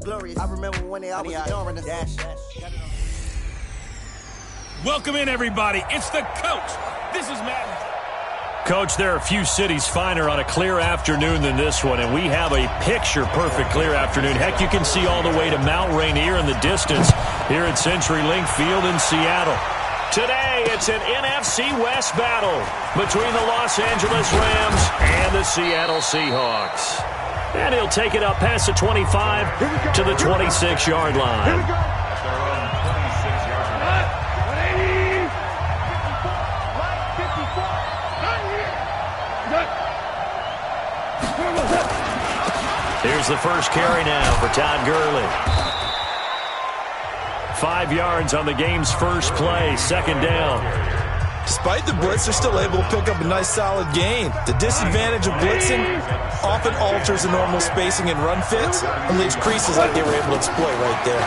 glorious. I remember when they always ignoring us. Dash. Welcome in, everybody. It's the coach. This is Matt. Coach, there are a few cities finer on a clear afternoon than this one, and we have a picture-perfect clear afternoon. Heck, you can see all the way to Mount Rainier in the distance here at CenturyLink Field in Seattle. Today, it's an NFC West battle between the Los Angeles Rams and the Seattle Seahawks. And he'll take it up past the 25 to the 26-yard line. Here's the first carry now for Todd Gurley. 5 yards on the game's first play, second down. Despite the blitz, they're still able to pick up a nice solid gain. The disadvantage of blitzing often alters the normal spacing and run fits and leaves creases like they were able to exploit right there.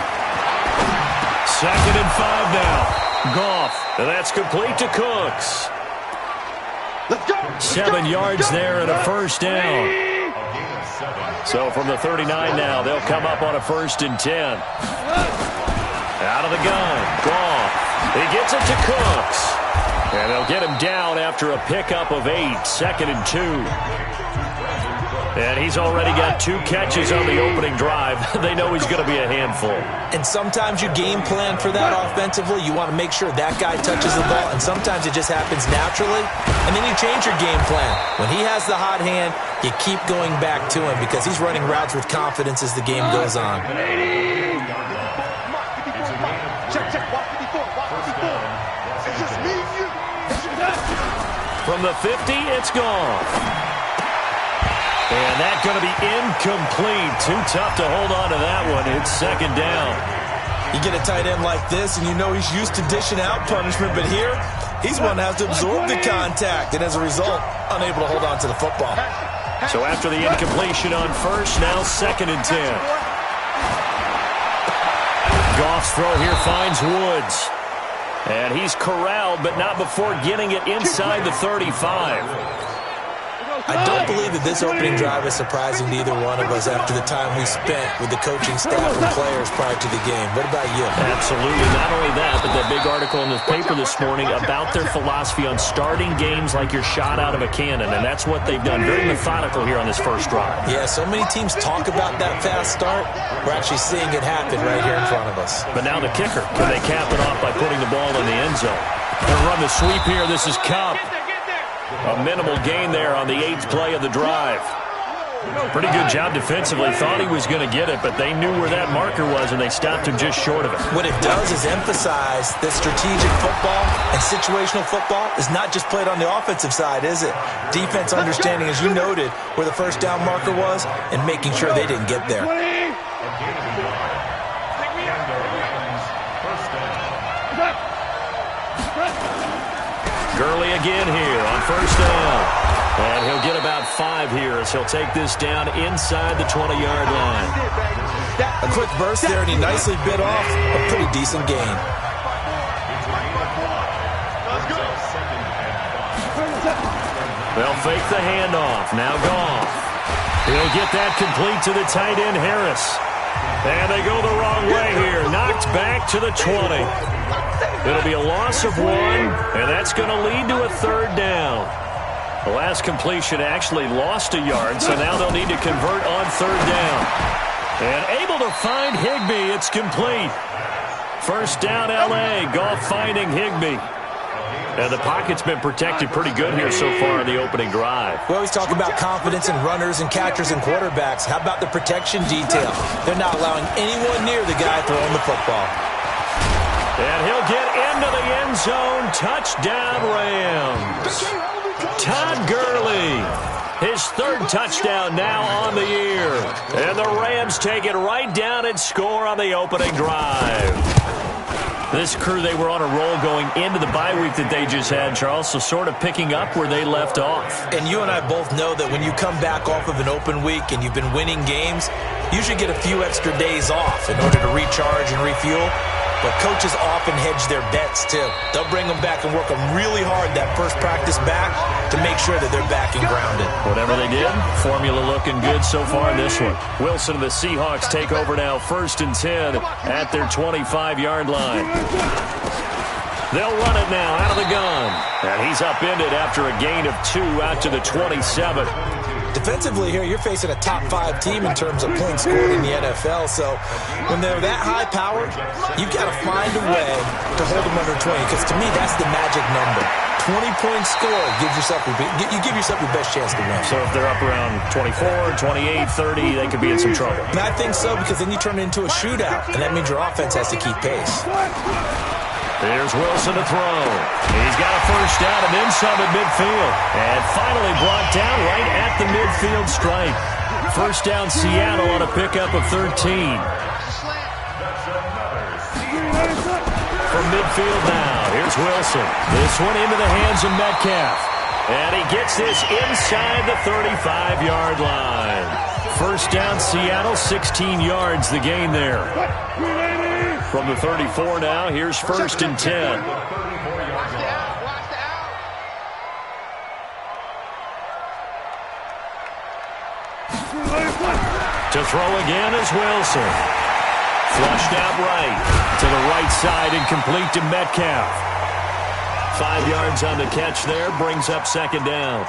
2nd and 5 now. Goff, and that's complete to Cooks. Let's go. 7 yards there and a first down. So from the 39 now, they'll come up on a 1st and 10. Out of the gun, Goff. He gets it to Cooks. And they'll get him down after a pickup of 8, 2nd and 2. And he's already got 2 catches on the opening drive. They know he's going to be a handful. And sometimes you game plan for that offensively. You want to make sure that guy touches the ball, and sometimes it just happens naturally. And then you change your game plan. When he has the hot hand, you keep going back to him because he's running routes with confidence as the game goes on. From the 50, it's gone. And that's going to be incomplete. Too tough to hold on to that one. It's 2nd down. You get a tight end like this, and you know he's used to dishing out punishment, but here, he's one that has to absorb the contact, and as a result, unable to hold on to the football. So after the incompletion on first, now 2nd and 10. Goff's throw here finds Woods. And he's corralled, but not before getting it inside the 35. I don't believe that this opening drive is surprising to either one of us after the time we spent with the coaching staff and players prior to the game. What about you? Absolutely. Not only that, but that big article in the paper this morning about their philosophy on starting games like you're shot out of a cannon, and that's what they've done. Very methodical here on this first drive. Yeah, so many teams talk about that fast start. We're actually seeing it happen right here in front of us. But now the kicker. Can they cap it off by putting the ball in the end zone? They'll run the sweep here. This is Kupp. A minimal gain there on the 8th play of the drive. Pretty good job defensively. Thought he was going to get it, but they knew where that marker was, and they stopped him just short of it. What it does is emphasize that strategic football and situational football is not just played on the offensive side, is it? Defense understanding, as you noted, where the first down marker was and making sure they didn't get there. Gurley again here on first down. And he'll get about 5 here as he'll take this down inside the 20-yard line. A quick burst there, and he nicely bit off a pretty decent gain. They'll fake the handoff. Now Goff. He'll get that complete to the tight end, Harris. And they go the wrong way here. Knocked back to the 20. It'll be a loss of 1, and that's going to lead to a 3rd down. The last completion actually lost a yard, so now they'll need to convert on 3rd down. And able to find Higbee. It's complete. First down, L.A. Goff finding Higbee. And the pocket's been protected pretty good here so far in the opening drive. We always talk about confidence in runners and catchers and quarterbacks. How about the protection detail? They're not allowing anyone near the guy throwing the football. And he'll get into the end zone. Touchdown, Rams. Todd Gurley, his 3rd touchdown now on the year. And the Rams take it right down and score on the opening drive. This crew, they were on a roll going into the bye week that they just had, Charles, so sort of picking up where they left off. And you and I both know that when you come back off of an open week and you've been winning games, you should get a few extra days off in order to recharge and refuel. but coaches often hedge their bets, too. They'll bring them back and work them really hard that first practice back to make sure that they're back and grounded. Whatever they did, formula looking good so far in this one. Wilson and the Seahawks take over now, 1st and 10 at their 25-yard line. They'll run it now out of the gun. And he's upended after a gain of 2 out to the 27. Defensively here, you're facing a top-5 team in terms of points scored in the NFL. So when they're that high-powered, you've got to find a way to hold them under 20. Because to me, that's the magic number. 20-point score gives yourself you give yourself your best chance to win. So if they're up around 24, 28, 30, they could be in some trouble. And I think so, because then you turn it into a shootout, and that means your offense has to keep pace. Here's Wilson to throw. He's got a first down and then some at midfield. And finally brought down right at the midfield stripe. First down Seattle on a pickup of 13. From midfield now, here's Wilson. This one into the hands of Metcalf. And he gets this inside the 35-yard line. First down Seattle, 16 yards the gain there. From the 34 now, here's 1st and 10. To throw again is Wilson. Flushed out right. To the right side and complete to Metcalf. 5 yards on the catch there, brings up 2nd down.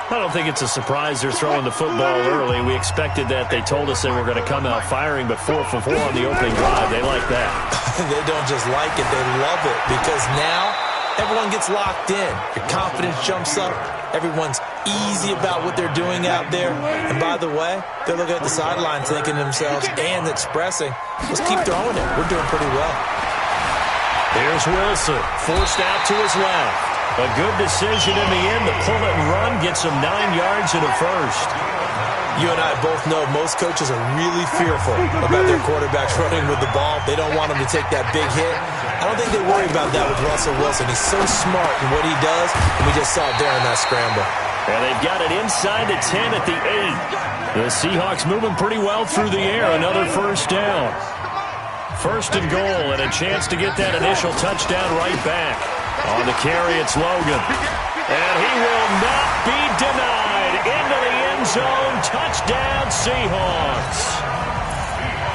I don't think it's a surprise they're throwing the football early. We expected that. They told us they were going to come out firing, but 4 for 4 on the opening drive. They like that. They don't just like it, they love it, because now everyone gets locked in. Your confidence jumps up. Everyone's easy about what they're doing out there. And by the way, they're looking at the sideline thinking to themselves and expressing, let's keep throwing it. We're doing pretty well. Here's Wilson, forced out to his left. A good decision in the end. The pull it and run gets him 9 yards and a first. You and I both know most coaches are really fearful about their quarterbacks running with the ball. They don't want him to take that big hit. I don't think they worry about that with Russell Wilson. He's so smart in what he does, and we just saw it there in that scramble. And they've got it inside the 10 at the 8. The Seahawks moving pretty well through the air. Another first down. 1st and goal, and a chance to get that initial touchdown right back. On the carry, it's Logan. And he will not be denied. Into the end zone. Touchdown, Seahawks.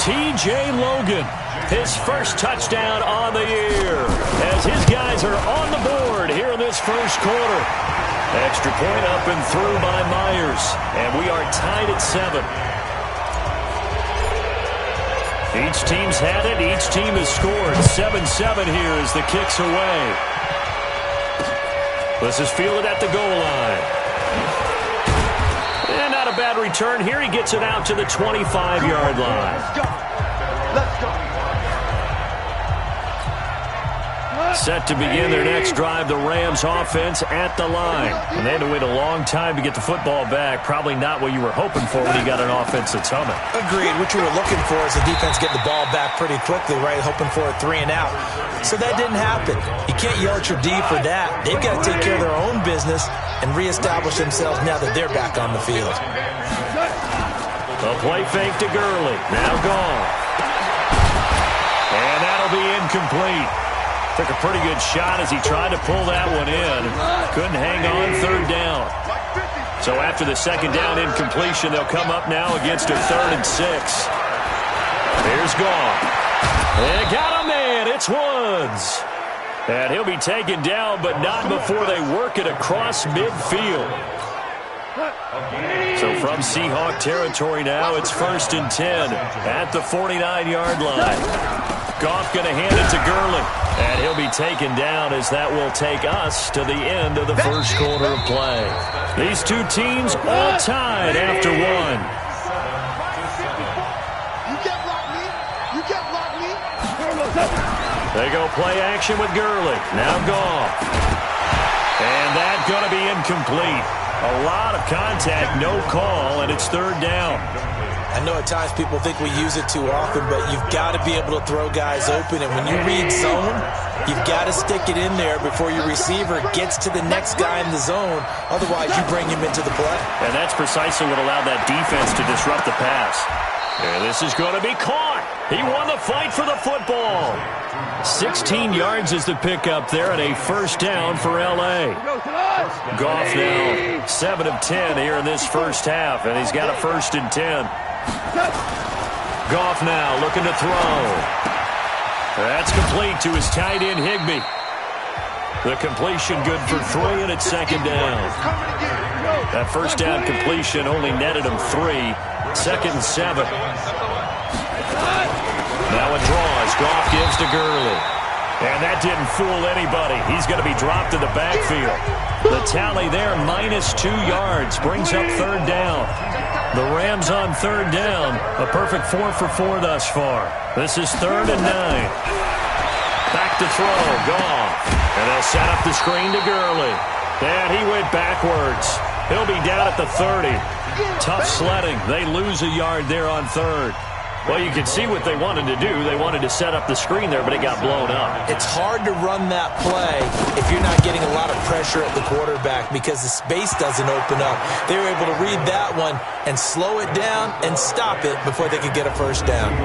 T.J. Logan, his first touchdown on the year, as his guys are on the board here in this first quarter. Extra point up and through by Myers. And we are tied at 7. Each team's had it. Each team has scored. 7-7 here as the kick's away. This is fielded at the goal line. And not a bad return here. He gets it out to the 25-yard line. Let's go. Let's go. Set to begin their next drive, the Rams offense at the line. And they had to wait a long time to get the football back. Probably not what you were hoping for when you got an offense that's humming. Agreed. What you were looking for is the defense get the ball back pretty quickly, right? Hoping for a 3 and out. So that didn't happen. You can't yell at your D for that. They've got to take care of their own business and reestablish themselves now that they're back on the field. A play fake to Gurley. Now gone. And that'll be incomplete. Took a pretty good shot as he tried to pull that one in. Couldn't hang on, 3rd down. So after the 2nd down incompletion, they'll come up now against a 3rd and 6. Here's Goff. And got a man. It's Woods. And he'll be taken down, but not before they work it across midfield. So from Seahawk territory now, it's 1st and 10 at the 49-yard line. Goff going to hand it to Gurley. And he'll be taken down as that will take us to the end of the first quarter of play. These two teams all tied after 1. You can't block me. You can't block me. They go play action with Gurley. Now Goff. And that's going to be incomplete. A lot of contact, no call, and it's 3rd down. I know at times people think we use it too often, but you've got to be able to throw guys open. And when you read zone, you've got to stick it in there before your receiver gets to the next guy in the zone. Otherwise, you bring him into the play. And that's precisely what allowed that defense to disrupt the pass. And this is going to be caught. He won the fight for the football. 16 yards is the pickup there and a first down for L.A. Goff now 7 of 10 here in this first half, and he's got a 1st and 10. Goff now looking to throw. That's complete to his tight end, Higbee. The completion good for 3, and it's 2nd down. That first down completion only netted him 3. 2nd and 7. Now it draws. Goff gives to Gurley. And that didn't fool anybody. He's going to be dropped in the backfield. The tally there, -2 yards, brings up 3rd down. The Rams on 3rd down. A perfect 4 for 4 thus far. This is 3rd and 9. Back to throw. Goff. And they'll set up the screen to Gurley. And he went backwards. He'll be down at the 30. Tough sledding. They lose a yard there on 3rd. Well, you can see what they wanted to do. They wanted to set up the screen there, but it got blown up. It's hard to run that play if you're not getting a lot of pressure at the quarterback because the space doesn't open up. They were able to read that one and slow it down and stop it before they could get a first down.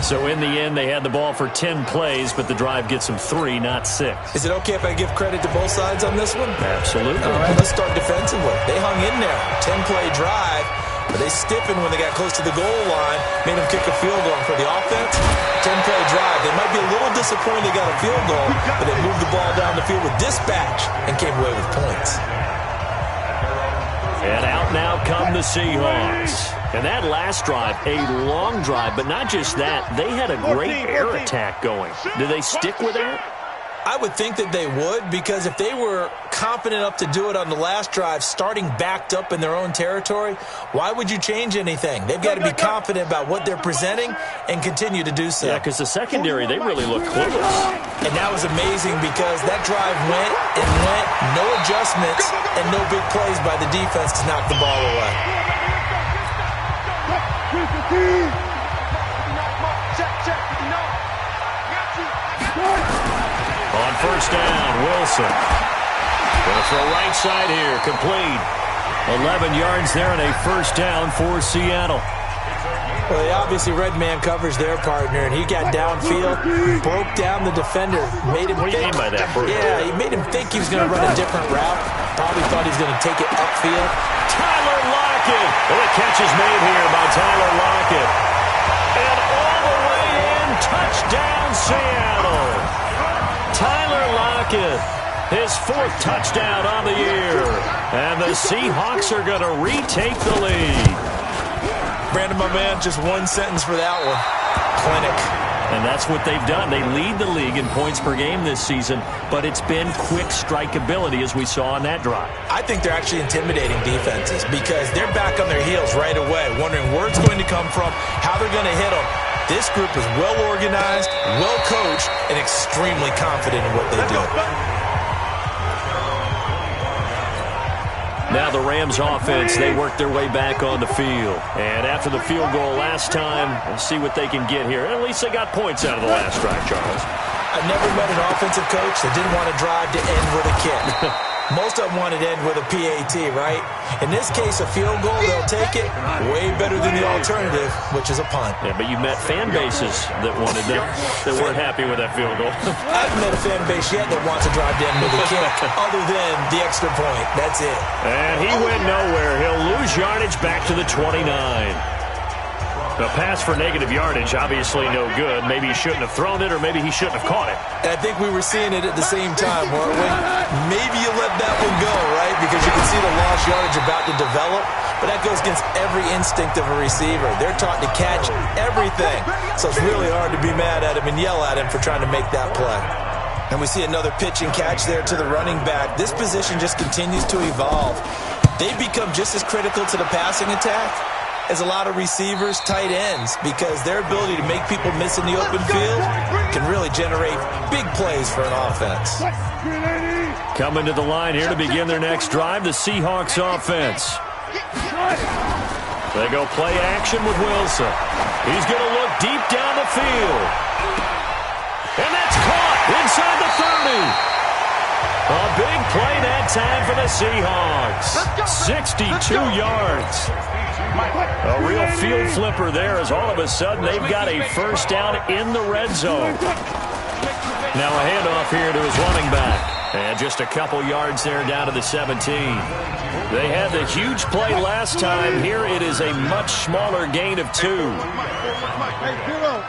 So in the end, they had the ball for 10 plays, but the drive gets them 3, not 6. Is it okay if I give credit to both sides on this one? Absolutely. All right, let's start defensively. They hung in there. 10-play drive, but they stiffened when they got close to the goal line, made them kick a field goal. For the offense, 10-play drive. They might be a little disappointed they got a field goal, but they moved the ball down the field with dispatch and came away with points. And out now come the Seahawks. And that last drive, a long drive, but not just that. They had a great air attack going. Do they stick with that? I would think that they would, because if they were confident enough to do it on the last drive, starting backed up in their own territory, why would you change anything? They've got to be confident about what they're presenting and continue to do so. Yeah, because the secondary, they really look clueless. And that was amazing because that drive went and went, no adjustments, and no big plays by the defense to knock the ball away. On first down, Wilson. Going to throw right side here, complete. 11 yards there and a first down for Seattle. Well, they obviously read man coverage their partner, and he got downfield, broke down the defender, made him What do you mean by that, Bruce? Yeah, he made him think he was going to run a different route. Probably thought he was going to take it upfield. Tyler Lockett. And the catch is made here by Tyler Lockett. And all the way in, touchdown Seattle. Tyler Lockett, his 4th touchdown on the year. And the Seahawks are going to retake the lead. Brandon, my man, just one sentence for that one. Clinic. And that's what they've done. They lead the league in points per game this season, but it's been quick strikeability as we saw on that drive. I think they're actually intimidating defenses because they're back on their heels right away, wondering where it's going to come from, how they're going to hit them. This group is well organized, well coached, and extremely confident in what they do. Now the Rams offense, they work their way back on the field. And after the field goal last time, we'll see what they can get here. At least they got points out of the last drive, Charles. I've never met an offensive coach that didn't want to drive to end with a kick. Most of them wanted to end with a PAT, right? In this case, a field goal, they'll take it. Way better than the alternative, which is a punt. Yeah, but you met fan bases that wanted that weren't happy with that field goal. I haven't met a fan base yet that wants to drive to end with a kick, other than the extra point. That's it. And he went nowhere. He'll lose yardage back to the 29. A pass for negative yardage, obviously no good. Maybe he shouldn't have thrown it, or maybe he shouldn't have caught it. And I think we were seeing it at the same time, weren't we? Maybe you let that one go, right? Because you can see the lost yardage about to develop. But that goes against every instinct of a receiver. They're taught to catch everything. So it's really hard to be mad at him and yell at him for trying to make that play. And we see another pitch and catch there to the running back. This position just continues to evolve. They become just as critical to the passing attack as a lot of receivers, tight ends, because their ability to make people miss in the open field can really generate big plays for an offense. Coming to the line here to begin their next drive, the Seahawks offense. They go play action with Wilson. He's going to look deep down the field. And that's caught inside the 30. A big play that time for the Seahawks. 62 yards. A real field flipper there as all of a sudden they've got a first down in the red zone. Now a handoff here to his running back. And just a couple yards there down to the 17. They had the huge play last time. Here it is a much smaller gain of 2. Hey, 0.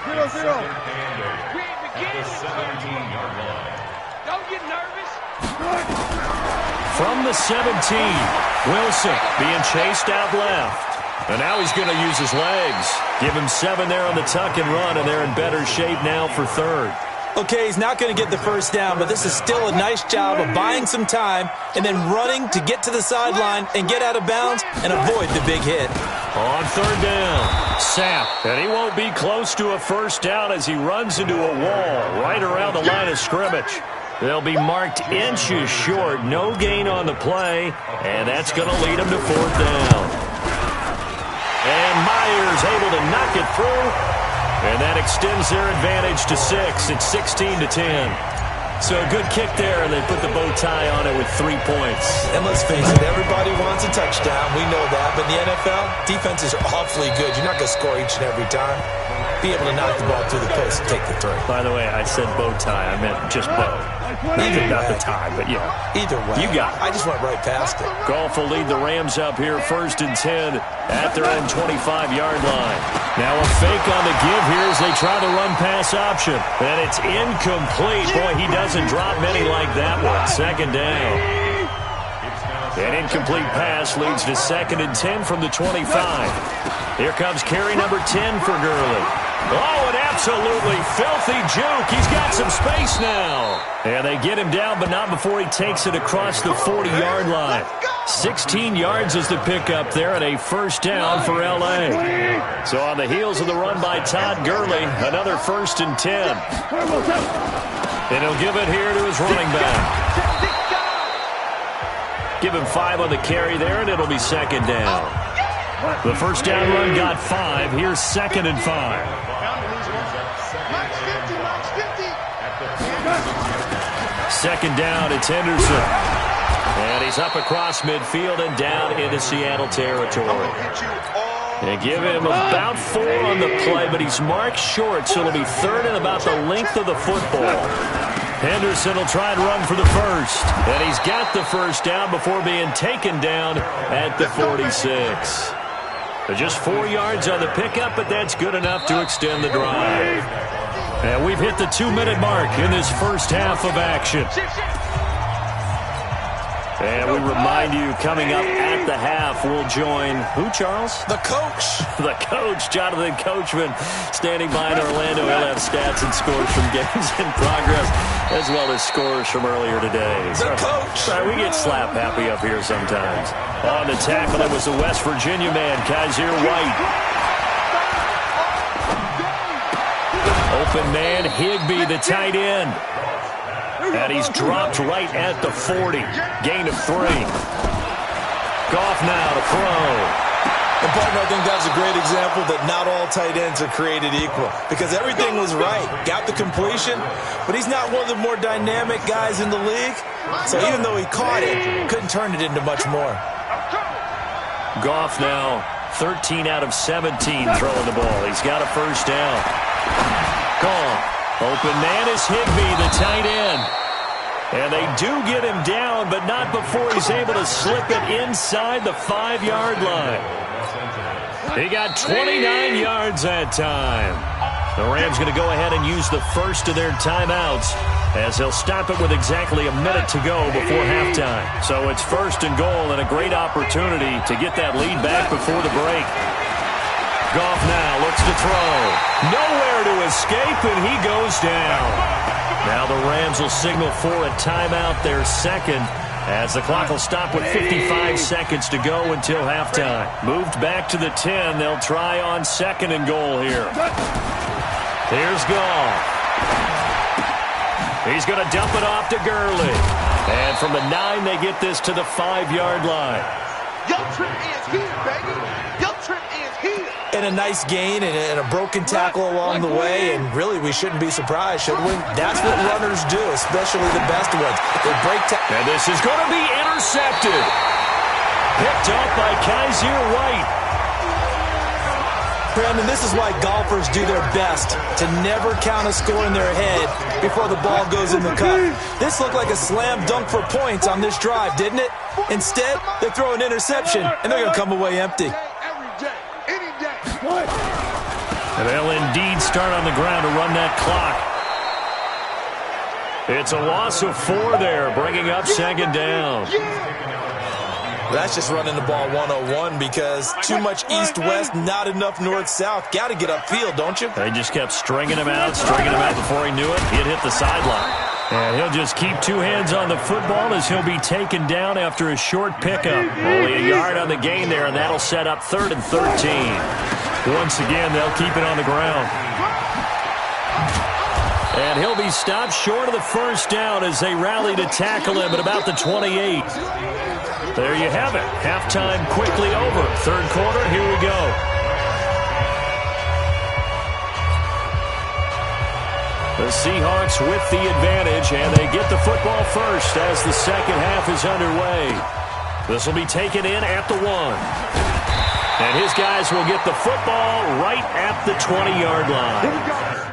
Don't get nervous. From the 17, Wilson being chased out left. And now he's going to use his legs. Give him 7 there on the tuck and run, and they're in better shape now for third. Okay, he's not going to get the first down, but this is still a nice job of buying some time and then running to get to the sideline and get out of bounds and avoid the big hit. On third down, Sapp, and he won't be close to a first down as he runs into a wall right around the line of scrimmage. They'll be marked inches short, no gain on the play, and that's going to lead him to fourth down. And Myers able to knock it through. And that extends their advantage to 6. It's 16-10. So a good kick there, and they put the bow tie on it with 3 points. And let's face it, everybody wants a touchdown. We know that. But in the NFL, defenses are awfully good. You're not going to score each and every time. Be able to knock the ball through the post and take the 3. By the way, I said bow tie. I meant just bow. Not the tie, but yeah. Either way. You got it. I just went right past it. Goff will lead the Rams up here first and 10 at their own 25-yard line. Now a fake on the give here as they try the run-pass option. And it's incomplete. Boy, he doesn't drop many like that one. Second down. An incomplete pass leads to 2nd and 10 from the 25. Here comes carry number 10 for Gurley. Oh, an absolutely filthy juke. He's got some space now. And they get him down, but not before he takes it across the 40-yard line. 16 yards is the pickup there and a first down for L.A. So on the heels of the run by Todd Gurley, another 1st and 10. And he'll give it here to his running back. Give him 5 on the carry there, and it'll be 2nd down. The first down run got 5. Here's 2nd and 5. Second down, it's Henderson. And he's up across midfield and down into Seattle territory. And give him about 4 on the play, but he's marked short, so it'll be 3rd and about the length of the football. Henderson will try and run for the first. And he's got the first down before being taken down at the 46. Just 4 yards on the pickup, but that's good enough to extend the drive. And we've hit the 2-minute mark in this first half of action. And we remind you, coming up at the half, we'll join who, Charles? The coach. The coach, Jonathan Coachman, standing by in Orlando. He'll have stats and scores from games in progress, as well as scores from earlier today. The coach. Sorry, we get slap happy up here sometimes. On the tackle, it was the West Virginia man, Kaiser White. Open man, Higbee, the tight end. And he's dropped right at the 40. Gain of 3. Goff now to throw. And, partner, I think that's a great example that not all tight ends are created equal. Because everything was right. Got the completion, but he's not one of the more dynamic guys in the league. So even though he caught it, couldn't turn it into much more. Goff now 13 out of 17 throwing the ball. He's got a first down. Goff. Open man is Higbee, the tight end. And they do get him down, but not before he's able to slip it inside the 5-yard line. He got 29 yards that time. The Rams going to go ahead and use the first of their timeouts as they'll stop it with exactly a minute to go before halftime. So it's 1st and goal and a great opportunity to get that lead back before the break. Goff now looks to throw. Nowhere to escape, and he goes down. Now the Rams will signal for a timeout, their 2nd, as the clock will stop with 55 seconds to go until halftime. Moved back to the 10. They'll try on 2nd and goal here. Here's Goff. He's going to dump it off to Gurley. And from the 9, they get this to the 5-yard line. Your trip is here, baby. Your trip is here. And a nice gain and a broken tackle along the way, and really we shouldn't be surprised, should we? That's what runners do, especially the best ones. They break tackle. And this is going to be intercepted. Picked up by Kaiser White. Brandon, this is why golfers do their best to never count a score in their head before the ball goes in the cup. This looked like a slam dunk for points on this drive, didn't it? Instead, they throw an interception, and they're going to come away empty. And they'll indeed start on the ground to run that clock. It's a loss of 4 there, bringing up second down. That's just running the ball 101 because too much east-west, not enough north-south. Got to get upfield, don't you? They just kept stringing him out before he knew it. He'd hit the sideline. And he'll just keep 2 hands on the football as he'll be taken down after a short pickup. Only a yard on the gain there, and that'll set up 3rd and 13. Once again, they'll keep it on the ground. And he'll be stopped short of the first down as they rally to tackle him at about the 28. There you have it. Halftime quickly over. 3rd quarter, here we go. The Seahawks with the advantage, and they get the football first as the second half is underway. This will be taken in at the 1. And his guys will get the football right at the 20-yard line.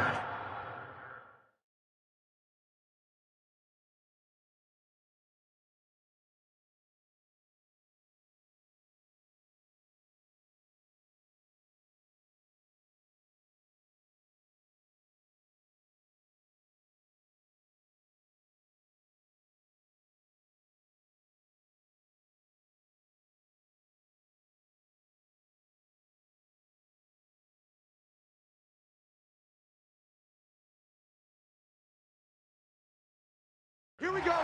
Here we go.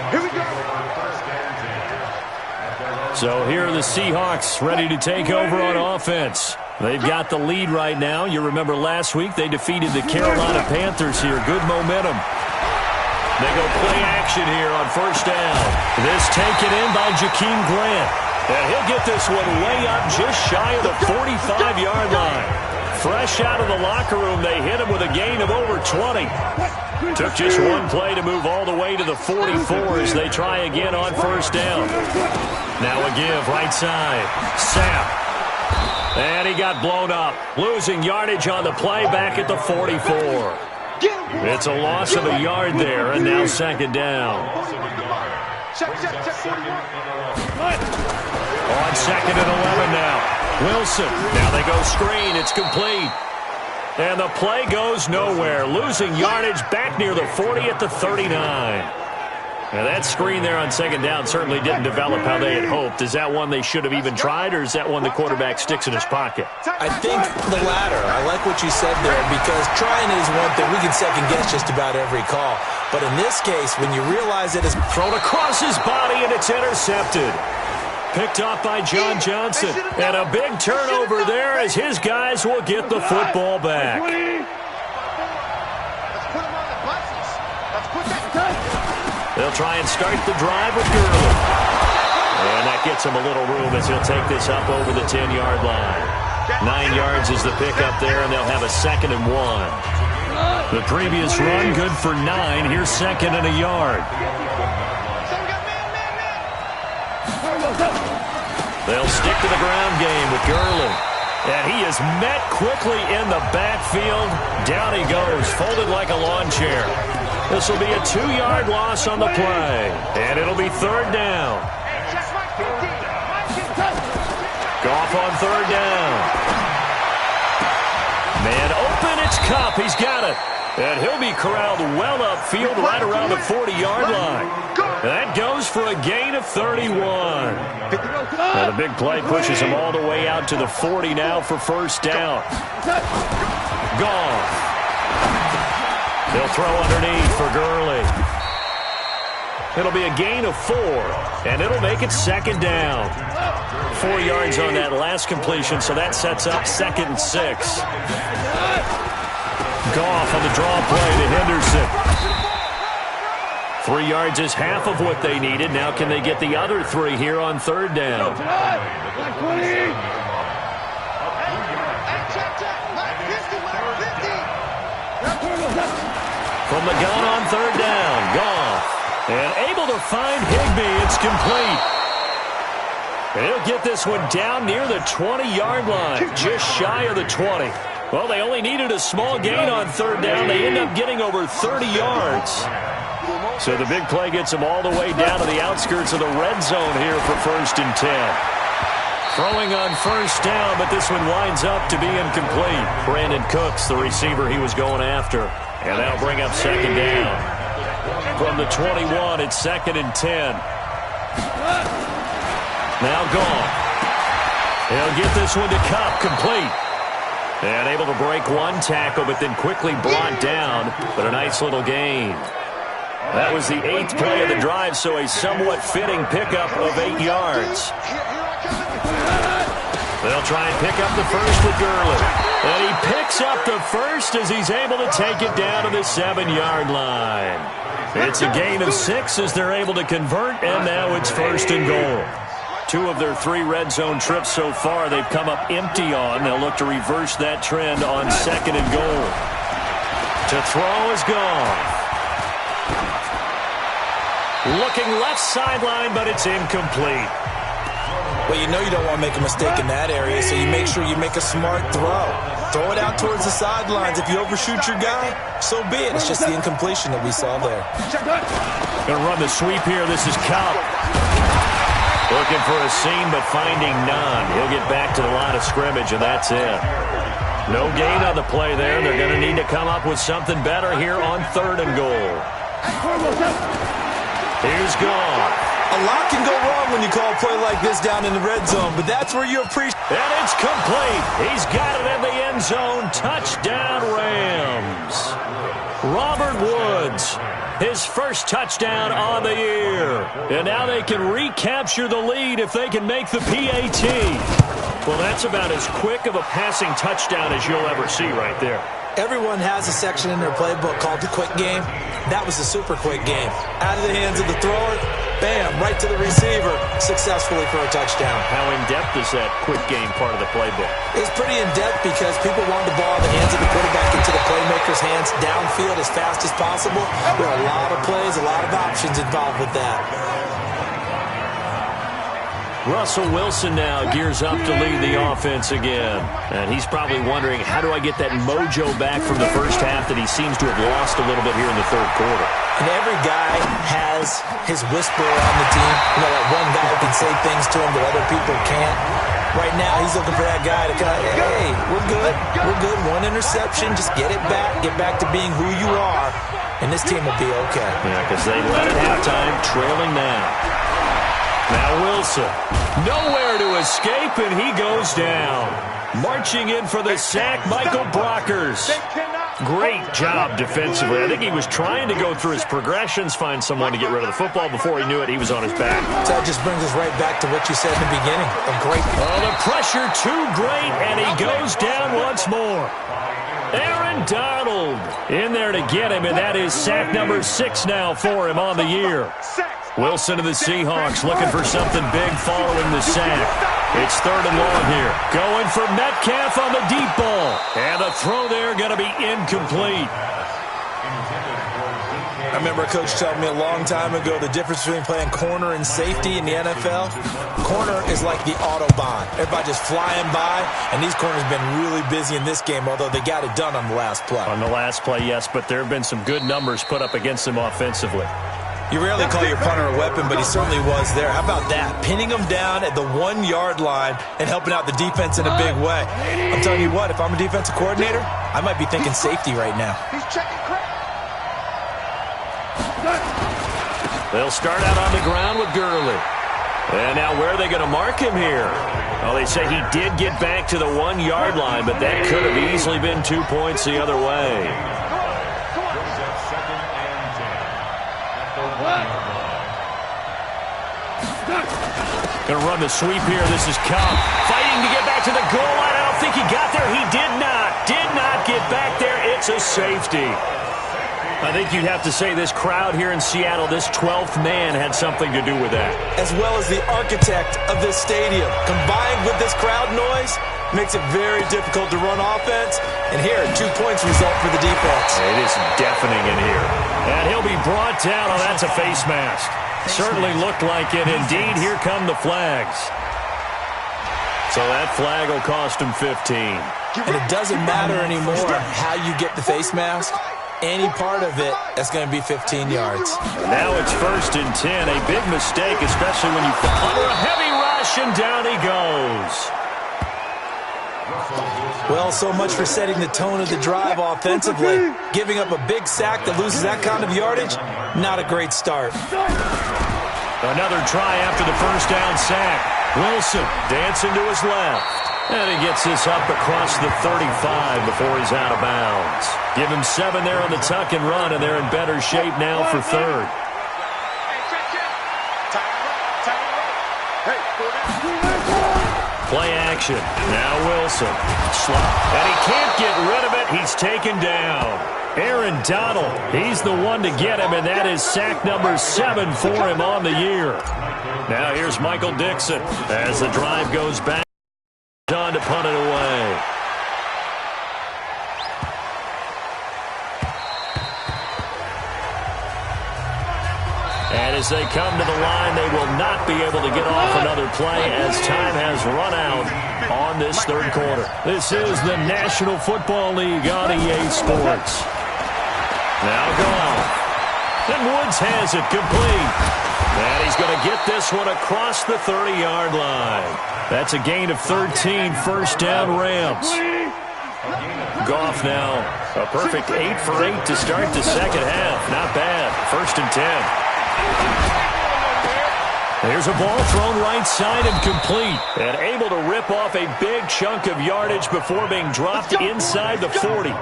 Here we go. So here are the Seahawks ready to take over on offense. They've got the lead right now. You remember last week they defeated the Carolina Panthers here. Good momentum. They go play action here on first down. This taken in by Jakeem Grant. And he'll get this one way up just shy of the 45-yard line. Fresh out of the locker room, they hit him with a gain of over 20. Took just 1 play to move all the way to the 44 as they try again on first down. Now a give right side. Sapp. And he got blown up. Losing yardage on the play back at the 44. It's a loss of a yard there, and now second down. On second and 11 now. Wilson. Now they go screen. It's complete. And the play goes nowhere. Losing yardage back near the 40 at the 39. Now that screen there on second down certainly didn't develop how they had hoped. Is that one they should have even tried, or is that one the quarterback sticks in his pocket? I think the latter. I like what you said there because trying it is one thing. We can second guess just about every call. But in this case, when you realize it is thrown across his body and it's intercepted. Picked off by John Johnson. And a big turnover there as his guys will get the football back. They'll try and start the drive with Gurley. And that gets him a little room as he'll take this up over the 10-yard line. 9 yards is the pickup there, and they'll have a 2nd and 1. The previous run good for 9. Here's 2nd and a yard. They'll stick to the ground game with Gurley. And he is met quickly in the backfield. Down he goes, folded like a lawn chair. This will be a 2-yard loss on the play. And it'll be 3rd down. Goff on 3rd down. Man open, it's Kupp. He's got it. And he'll be corralled well upfield right around the 40-yard line. That goes for a gain of 31. Now the big play pushes him all the way out to the 40 now for first down. Goff. He'll throw underneath for Gurley. It'll be a gain of 4, and it'll make it 2nd down. 4 yards on that last completion, so that sets up 2nd and 6. Goff on the draw play to Henderson. 3 yards is half of what they needed. Now can they get the other 3 here on 3rd down? From the gun on 3rd down, Goff. And able to find Higbee. It's complete. He'll get this one down near the 20-yard line, just shy of the 20. Well, they only needed a small gain on third down. They end up getting over 30 yards. So the big play gets them all the way down to the outskirts of the red zone here for 1st and 10. Throwing on first down, but this one winds up to be incomplete. Brandon Cooks, the receiver he was going after. And that'll bring up 2nd down. From the 21, it's 2nd and 10. Now gone. He'll get this one to Cup, complete. And able to break one tackle, but then quickly brought down. But a nice little gain. That was the 8th play of the drive, so a somewhat fitting pickup of 8 yards. They'll try and pick up the first with Gurley. And he picks up the first as he's able to take it down to the 7-yard line. It's a gain of 6 as they're able to convert, and now it's 1st and goal. 2 of their 3 red zone trips so far they've come up empty on. They'll look to reverse that trend on 2nd and goal. To throw is gone. Looking left sideline, but it's incomplete. Well, you know you don't want to make a mistake in that area, so you make sure you make a smart throw. Throw it out towards the sidelines. If you overshoot your guy, so be it. It's just the incompletion that we saw there. Going to run the sweep here. This is Cup. Looking for a seam, but finding none. He'll get back to the line of scrimmage, and that's it. No gain on the play there. They're going to need to come up with something better here on 3rd and goal. Here's gone. A lot can go wrong when you call a play like this down in the red zone, but that's where you appreciate. And it's complete. He's got it in the end zone. Touchdown, Rams. Robert Woods, his first touchdown on the year. And now they can recapture the lead if they can make the PAT. Well, that's about as quick of a passing touchdown as you'll ever see right there. Everyone has a section in their playbook called the quick game. That was a super quick game. Out of the hands of the thrower, bam, right to the receiver, successfully for a touchdown. How in-depth is that quick game part of the playbook? It's pretty in-depth because people want the ball in the hands of the quarterback into the playmaker's hands downfield as fast as possible. There are a lot of plays, a lot of options involved with that. Russell Wilson now gears up to lead the offense again. And he's probably wondering, how do I get that mojo back from the first half that he seems to have lost a little bit here in the 3rd quarter? And every guy has his whisperer on the team. You know, that one guy who can say things to him that other people can't. Right now, he's looking for that guy to kind of, hey, we're good. We're good. One interception. Just get it back. Get back to being who you are. And this team will be okay. Yeah, because they led at halftime, trailing now. Now Wilson, nowhere to escape, and he goes down. Marching in for the sack, Michael Brockers. Great job defensively. I think he was trying to go through his progressions, find someone to get rid of the football. Before he knew it, he was on his back. So that just brings us right back to what you said in the beginning. A great. Oh, the pressure too great, and he goes down once more. Aaron Donald in there to get him, and that is sack number 6 now for him on the year. Wilson of the Seahawks looking for something big following the sack. It's 3rd and long here. Going for Metcalf on the deep ball. And the throw there going to be incomplete. I remember a coach telling me a long time ago the difference between playing corner and safety in the NFL. Corner is like the Autobahn. Everybody just flying by, and these corners have been really busy in this game, although they got it done on the last play. On the last play, yes, but there have been some good numbers put up against them offensively. You rarely call your punter a weapon, but he certainly was there. How about that? Pinning him down at the 1-yard line and helping out the defense in a big way. I'm telling you what, if I'm a defensive coordinator, I might be thinking safety right now. He's checking credit. They'll start out on the ground with Gurley. And now where are they going to mark him here? Well, they say he did get back to the 1-yard line, but that could have easily been 2 points the other way. Going to run the sweep here. This is Cup fighting to get back to the goal line. I don't think he got there. He did not get back there. It's a safety. I think you'd have to say this crowd here in Seattle, this 12th man had something to do with that. As well as the architect of this stadium. Combined with this crowd noise, makes it very difficult to run offense. And here, 2 points result for the defense. It is deafening in here. And he'll be brought down. Oh, that's a face mask. Certainly looked like it. Indeed, here come the flags. So that flag will cost him 15. And it doesn't matter anymore how you get the face mask. Any part of it, that's going to be 15 yards. Now it's 1st and 10. A big mistake, especially when you under a heavy rush, and down he goes. Well, so much for setting the tone of the drive offensively. Giving up a big sack that loses that kind of yardage, not a great start. Another try after the first down sack. Wilson dancing to his left. And he gets this up across the 35 before he's out of bounds. Give him 7 there on the tuck and run, and they're in better shape now for 3rd. Play action. Now Wilson. Slot. And he can't get rid of it. He's taken down. Aaron Donald, he's the one to get him, and that is sack number 7 for him on the year. Now here's Michael Dixon as the drive goes back. On to punt it away. And as they come to the line, they will not be able to get off another play as time has run out on this 3rd quarter. This is the National Football League on EA Sports. Now gone. And Woods has it complete. And he's going to get this one across the 30-yard line. That's a gain of 13, 1st down Rams. Goff now, a perfect 8 for 8 to start the 2nd half. Not bad. 1st and 10. There's a ball thrown right side and complete. And able to rip off a big chunk of yardage before being dropped inside the 40.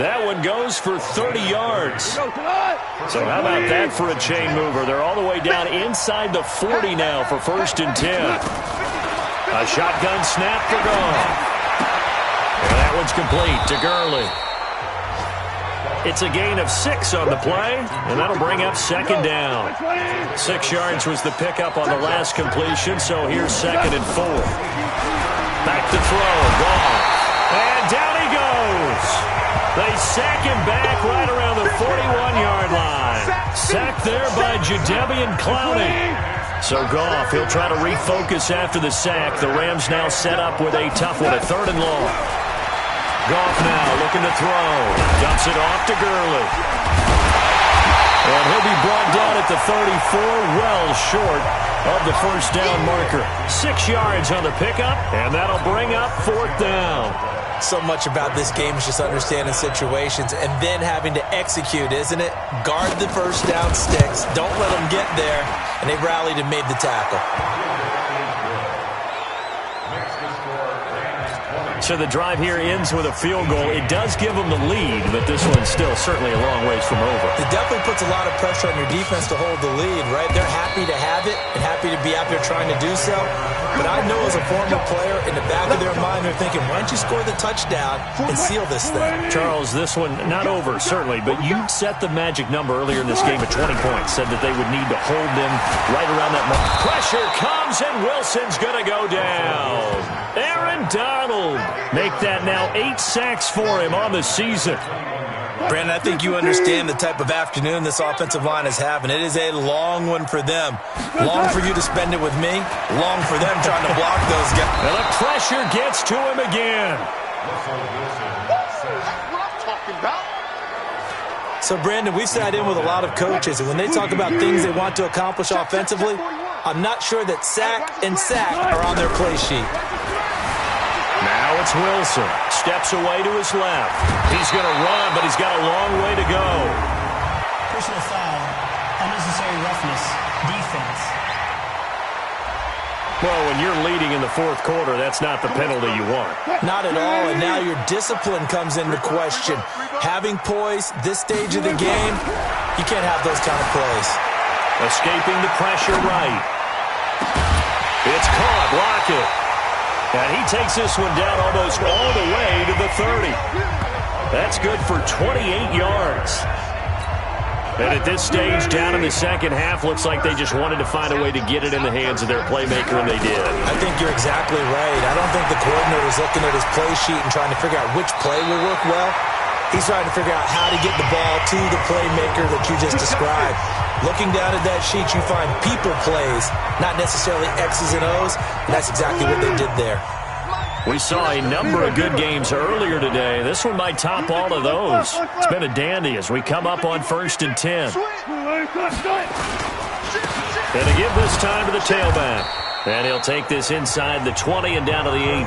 That one goes for 30 yards. So how about that for a chain mover? They're all the way down inside the 40 now for 1st and 10. A shotgun snap for Goff. And that one's complete to Gurley. It's a gain of 6 on the play, and that'll bring up 2nd down. 6 yards was the pickup on the last completion, so here's 2nd and 4. Back to throw, Goff. And down he goes. They sack him back right around the 41-yard line. Sacked there by Jadeveon Clowney. So Goff, he'll try to refocus after the sack. The Rams now set up with a tough one, a 3rd and long. Goff now looking to throw. Dumps it off to Gurley. And he'll be brought down at the 34, well short of the 1st down marker. 6 yards on the pickup, and that'll bring up 4th down. So much about this game is just understanding situations and then having to execute, isn't it? Guard the 1st down sticks. Don't let them get there. And they rallied and made the tackle. So the drive here ends with a field goal. It does give them the lead, but this one's still certainly a long ways from over. It definitely puts a lot of pressure on your defense to hold the lead, right? They're happy to have it and happy to be out there trying to do so. But I know as a former player, in the back of their mind, they're thinking, why don't you score the touchdown and seal this thing? Charles, this one not over, certainly, but you set the magic number earlier in this game at 20 points, said that they would need to hold them right around that mark. Pressure comes, and Wilson's going to go down. Aaron Donald make that now 8 sacks for him on the season. Brandon, I think you understand the type of afternoon this offensive line is having. It is a long one for them. Long for you to spend it with me. Long for them trying to block those guys. And the pressure gets to him again. That's what I'm talking about. So, Brandon, we've sat in with a lot of coaches, and when they talk about things they want to accomplish offensively, I'm not sure that sack and sack are on their play sheet. Now it's Wilson. Steps away to his left. He's going to run, but he's got a long way to go. Personal foul, unnecessary roughness, defense. Well, when you're leading in the 4th quarter, that's not the penalty you want. Not at all, and now your discipline comes into question. Having poise this stage of the game, you can't have those kind of plays. Escaping the pressure right. It's caught. Lockett. And he takes this one down almost all the way to the 30. That's good for 28 yards. And at this stage, down in the 2nd half, looks like they just wanted to find a way to get it in the hands of their playmaker, and they did. I think you're exactly right. I don't think the coordinator is looking at his play sheet and trying to figure out which play will work well. He's trying to figure out how to get the ball to the playmaker that you just described. Looking down at that sheet, you find people plays, not necessarily X's and O's, and that's exactly what they did there. We saw a number of good games earlier today. This one might top all of those. It's been a dandy as we come up on 1st and 10. And to give this time to the tailback. And he'll take this inside the 20 and down to the 18.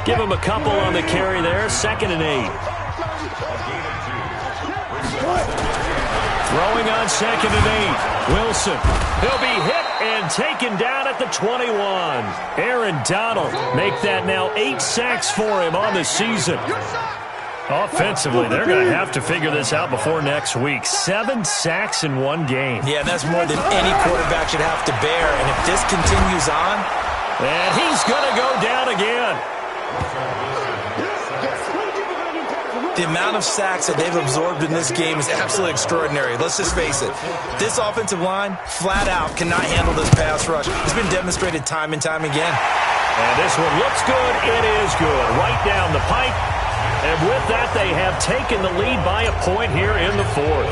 Give him a couple on the carry there. 2nd and 8. Throwing on 2nd and 8. Wilson. He'll be hit and taken down at the 21. Aaron Donald make that now 8 sacks for him on the season. Offensively, they're going to have to figure this out before next week. 7 sacks in one game. Yeah, that's more than any quarterback should have to bear. And if this continues on... And he's going to go down again. The amount of sacks that they've absorbed in this game is absolutely extraordinary. Let's just face it. This offensive line, flat out, cannot handle this pass rush. It's been demonstrated time and time again. And this one looks good. It is good. Right down the pipe. And with that, they have taken the lead by a point here in the 4th.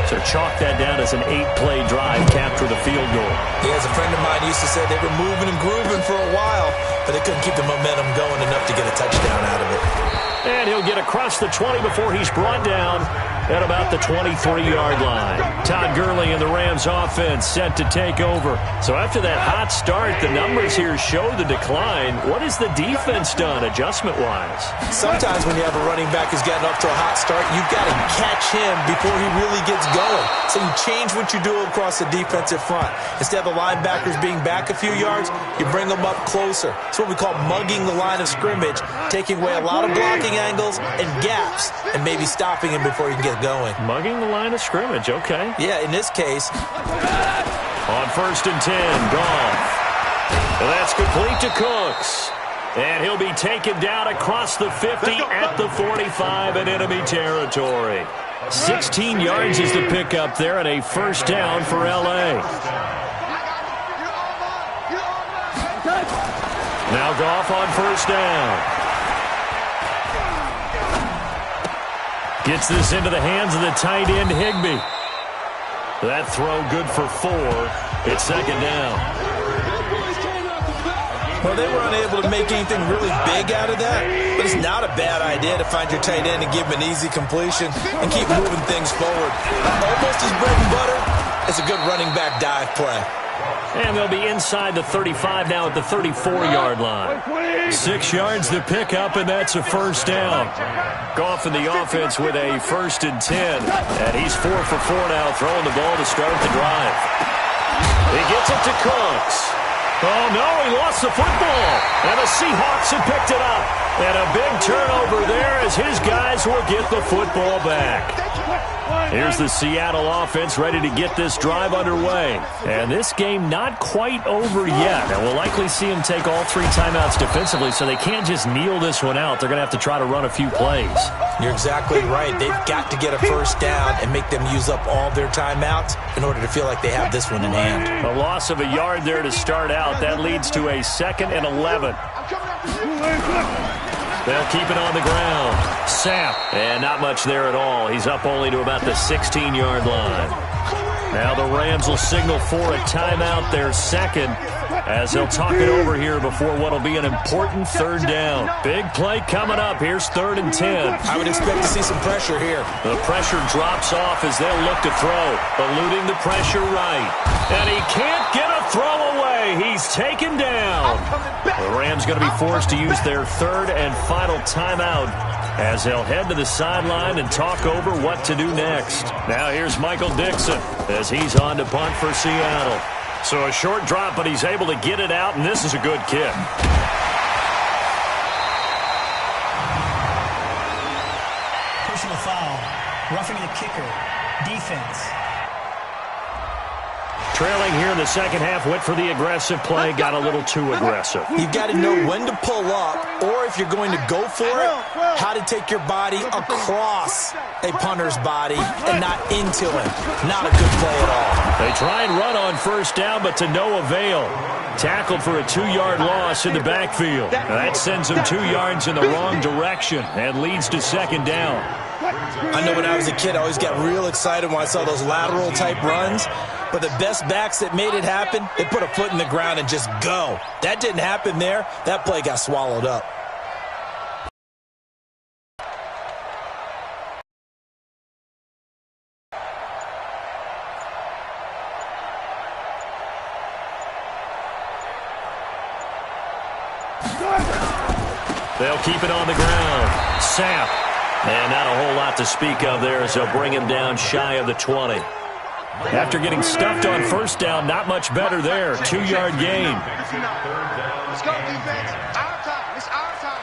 So chalk that down as an 8-play drive, capture the field goal. Yeah, as a friend of mine used to say, they were moving and grooving for a while, but they couldn't keep the momentum going enough to get a touchdown out of it. And he'll get across the 20 before he's brought down at about the 23-yard line. Todd Gurley and the Rams offense set to take over. So after that hot start, the numbers here show the decline. What has the defense done adjustment-wise? Sometimes when you have a running back who's gotten off to a hot start, you've got to catch him before he really gets going. So you change what you do across the defensive front. Instead of the linebackers being back a few yards, you bring them up closer. It's what we call mugging the line of scrimmage, taking away a lot of blocking angles and gaps, and maybe stopping him before he can get going. Mugging the line of scrimmage, okay. Yeah, in this case. On 1st and 10, Goff. That's complete to Cooks. And he'll be taken down across the 50 at the 45 in enemy territory. 16 yards is the pickup there and a 1st down for L.A. Now Goff on 1st down. Gets this into the hands of the tight end, Higbee. That throw good for 4. It's 2nd down. Well, they were unable to make anything really big out of that, but it's not a bad idea to find your tight end and give him an easy completion and keep moving things forward. Almost his bread and butter. It's a good running back dive play. And they'll be inside the 35 now at the 34-yard line. 6 yards to pick up, and that's a 1st down. Goff in the offense with a 1st and 10. And he's 4 for 4 now, throwing the ball to start the drive. He gets it to Cooks. Oh, no, he lost the football. And the Seahawks have picked it up. And a big turnover there as his guys will get the football back. Here's the Seattle offense ready to get this drive underway. And this game not quite over yet. And we'll likely see them take all 3 timeouts defensively, so they can't just kneel this one out. They're going to have to try to run a few plays. You're exactly right. They've got to get a 1st down and make them use up all their timeouts in order to feel like they have this one in hand. A loss of a yard there to start out. That leads to a 2nd and 11. They'll keep it on the ground. Sapp. And not much there at all. He's up only to about the 16-yard line. Now the Rams will signal for a timeout, their 2nd, as they'll talk it over here before what will be an important 3rd down. Big play coming up. Here's 3rd and 10. I would expect to see some pressure here. The pressure drops off as they'll look to throw. Eluding the pressure right. And he can't get a throw away. He's taken down. The Rams going to be forced to use their 3rd and final timeout as they'll head to the sideline and talk over what to do next. Now here's Michael Dixon as he's on to punt for Seattle. So a short drop, but he's able to get it out, and this is a good kick. Personal foul. Roughing the kicker. Defense. Trailing here in the second half, went for the aggressive play, got a little too aggressive. You've got to know when to pull up, or if you're going to go for it, how to take your body across a punter's body and not into him. Not a good play at all. They try and run on 1st down, but to no avail. Tackled for a 2-yard loss in the backfield. Now that sends him 2 yards in the wrong direction and leads to second down. I know when I was a kid, I always got real excited when I saw those lateral-type runs. But the best backs that made it happen, they put a foot in the ground and just go. That didn't happen there. That play got swallowed up. They'll keep it on the ground. Sapp. And not a whole lot to speak of there as they'll bring him down shy of the 20. After getting stuffed on first down, not much better there. 2-yard gain. Let's go, defense. Our time. It's our time.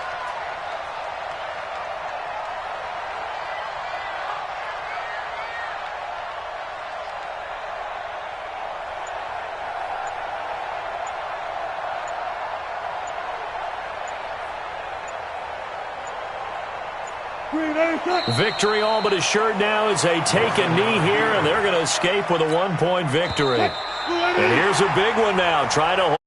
Victory all but assured now as they take a knee here, and they're going to escape with a 1-point victory. And here's a big one now, trying to hold